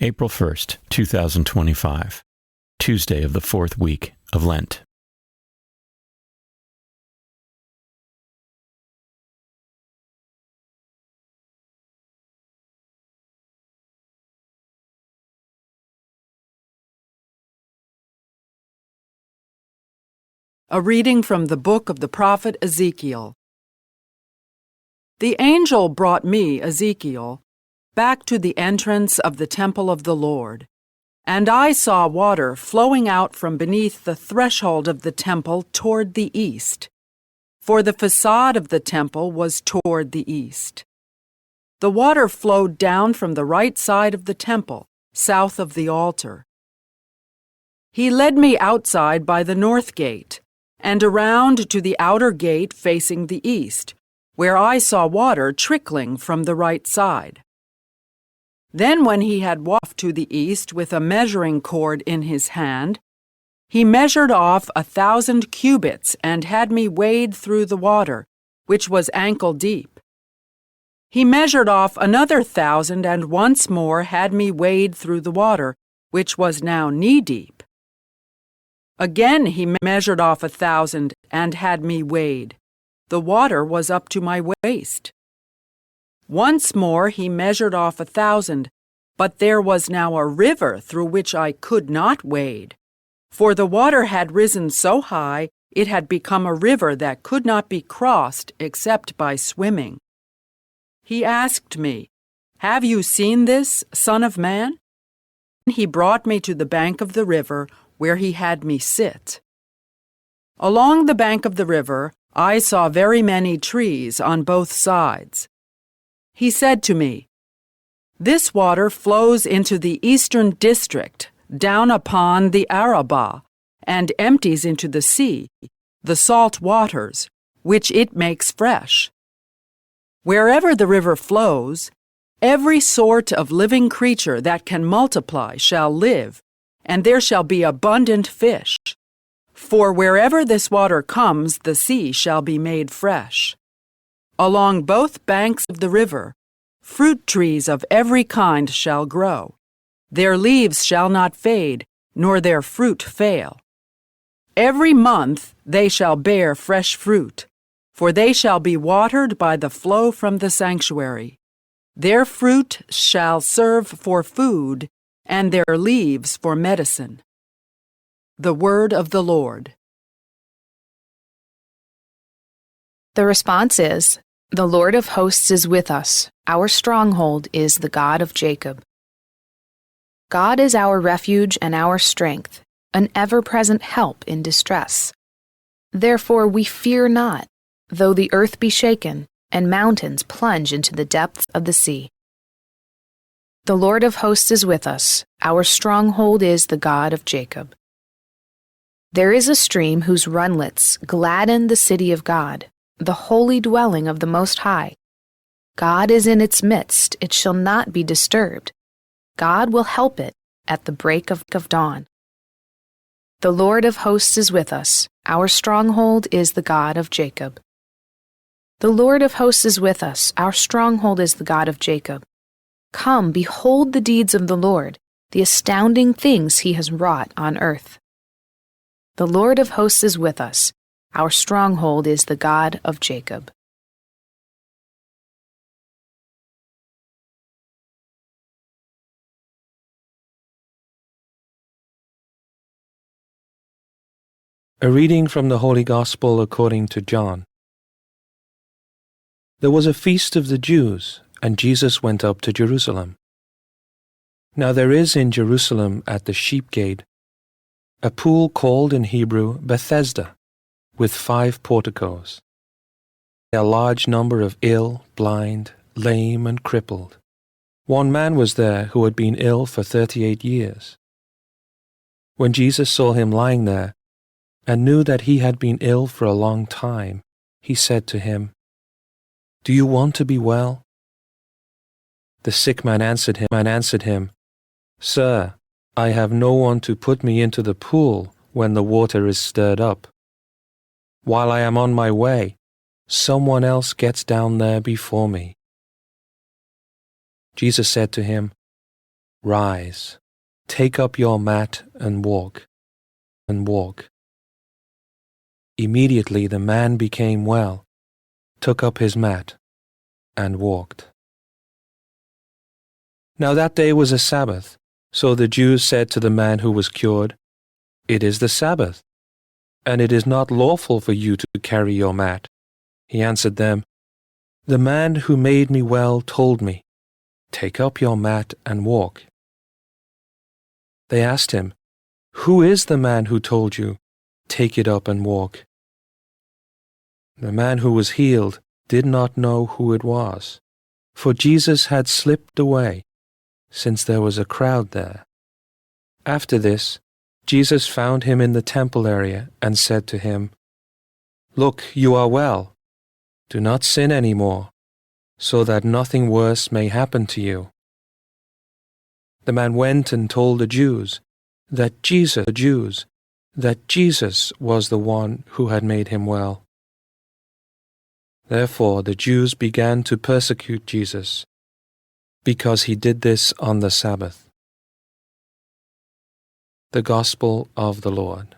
April 1st, 2025, Tuesday of the fourth week of Lent. A reading from the book of the prophet Ezekiel. The angel brought me, Ezekiel, back to the entrance of the temple of the Lord, and I saw water flowing out from beneath the threshold of the temple toward the east, for the facade of the temple was toward the east. The water flowed down from the right side of the temple, south of the altar. He led me outside by the north gate, and around to the outer gate facing the east, where I saw water trickling from the right side. Then when he had walked to the east with a measuring cord in his hand, he measured off 1,000 cubits and had me wade through the water, which was ankle deep. He measured off another 1,000 and once more had me wade through the water, which was now knee deep. Again he measured off 1,000 and had me wade. The water was up to my waist. Once more he measured off 1,000, but there was now a river through which I could not wade, for the water had risen so high it had become a river that could not be crossed except by swimming. He asked me, "Have you seen this, Son of Man?" He brought me to the bank of the river, where he had me sit. Along the bank of the river I saw very many trees on both sides. He said to me, "This water flows into the eastern district, down upon the Arabah, and empties into the sea, the salt waters, which it makes fresh. Wherever the river flows, every sort of living creature that can multiply shall live, and there shall be abundant fish. For wherever this water comes, the sea shall be made fresh. Along both banks of the river, fruit trees of every kind shall grow. Their leaves shall not fade, nor their fruit fail. Every month they shall bear fresh fruit, for they shall be watered by the flow from the sanctuary. Their fruit shall serve for food, and their leaves for medicine." The word of the Lord. The response is, "The Lord of hosts is with us. Our stronghold is the God of Jacob." God is our refuge and our strength, an ever-present help in distress. Therefore we fear not, though the earth be shaken, and mountains plunge into the depths of the sea. The Lord of hosts is with us. Our stronghold is the God of Jacob. There is a stream whose runlets gladden the city of God, the holy dwelling of the Most High. God is in its midst, it shall not be disturbed. God will help it at the break of dawn. The Lord of hosts is with us. Our stronghold is the God of Jacob. The Lord of hosts is with us. Our stronghold is the God of Jacob. Come, behold the deeds of the Lord, the astounding things he has wrought on earth. The Lord of hosts is with us. Our stronghold is the God of Jacob. A reading from the Holy Gospel according to John. There was a feast of the Jews, and Jesus went up to Jerusalem. Now there is in Jerusalem at the sheep gate a pool called in Hebrew Bethesda, with 5 porticos. A large number of ill, blind, lame, and crippled. One man was there who had been ill for 38 years. When Jesus saw him lying there, and knew that he had been ill for a long time, he said to him, "Do you want to be well?" The sick man answered him, "Sir, I have no one to put me into the pool when the water is stirred up. While I am on my way, someone else gets down there before me." Jesus said to him, "Rise, take up your mat and walk." Immediately the man became well, took up his mat, and walked. Now that day was a Sabbath, so the Jews said to the man who was cured, "It is the Sabbath, and it is not lawful for you to carry your mat." He answered them, "The man who made me well told me, 'Take up your mat and walk.'" They asked him, "Who is the man who told you, 'Take it up and walk'?" The man who was healed did not know who it was, for Jesus had slipped away, since there was a crowd there. After this, Jesus found him in the temple area and said to him, "Look, you are well. Do not sin anymore, so that nothing worse may happen to you." The man went and told the Jews that Jesus was the one who had made him well. Therefore the Jews began to persecute Jesus, because he did this on the Sabbath. The Gospel of the Lord.